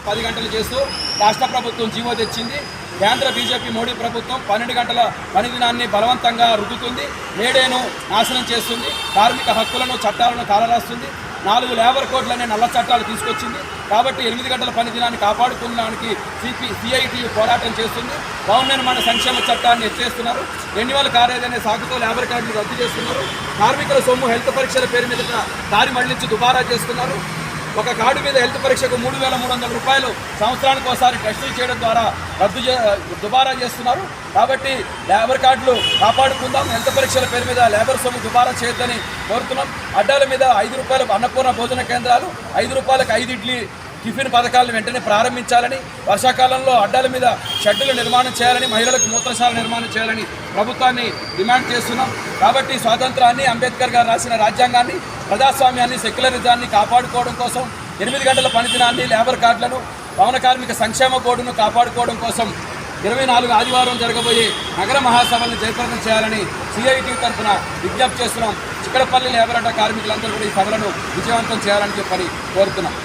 10 గంటలు చేస్తూ రాష్ట్ర ప్రభుత్వం జీవో తెచ్చింది. కేంద్ర బీజేపీ మోడీ ప్రభుత్వం 12 గంటల పని దినాన్ని బలవంతంగా రుద్దుతుంది, మేడేను నాశనం చేస్తుంది, కార్మిక హక్కులను చట్టాలను కాలరాస్తుంది, 4 లేబర్ కోడ్లనే నల్ల చట్టాలు తీసుకొచ్చింది. కాబట్టి 8 గంటల పని దినాన్ని కాపాడుకోవడానికి సిఐటియు పోరాటం చేస్తుంది. భవన నిర్మాణ సంక్షేమ చట్టాన్ని ఎత్తేస్తున్నారు, రెన్యువల్ కాలేదనే సాకుతో లేబర్ కార్డులు రద్దు చేస్తున్నారు, కార్మికుల సొమ్ము హెల్త్ పరీక్షల పేరు మీద దారి మళ్లించి దుబారా చేస్తున్నారు. ఒక కార్డు మీద హెల్త్ పరీక్షకు 3,300 రూపాయలు సంవత్సరానికి ఒకసారి టెస్టులు చేయడం ద్వారా దుబారా చేస్తున్నారు. కాబట్టి లేబర్ కార్డులు కాపాడుకుందాం, హెల్త్ పరీక్షల పేరు మీద లేబర్ సొమ్ము దుబారా చేయొద్దని కోరుతున్నాం. అడ్డాల మీద 5 రూపాయలకు అన్నపూర్ణ భోజన కేంద్రాలు, 5 రూపాయలకు 5 ఇడ్లీ టిఫిన్ పథకాలను వెంటనే ప్రారంభించాలని, వర్షాకాలంలో అడ్డాల మీద షెడ్డులు నిర్మాణం చేయాలని, మహిళలకు మూత్రశాల నిర్మాణం చేయాలని ప్రభుత్వాన్ని డిమాండ్ చేస్తున్నాం. కాబట్టి స్వాతంత్రాన్ని, అంబేద్కర్ గారు రాసిన రాజ్యాంగాన్ని, ప్రజాస్వామ్యాన్ని, సెక్యులరిజాన్ని కాపాడుకోవడం కోసం 8 గంటల పని దినాన్ని, లేబర్ కార్డులను, భవన కార్మిక సంక్షేమ బోర్డును కాపాడుకోవడం కోసం 24 ఆదివారం జరగబోయే నగర మహాసభలను జయప్రదం చేయాలని సిఐటి తరఫున విజ్ఞప్తి చేస్తున్నాం. చిక్కడపల్లి లేబర్ అడ్డా కార్మికులందరూ కూడా ఈ సభలను విజయవంతం చేయాలని చెప్పని కోరుతున్నాం.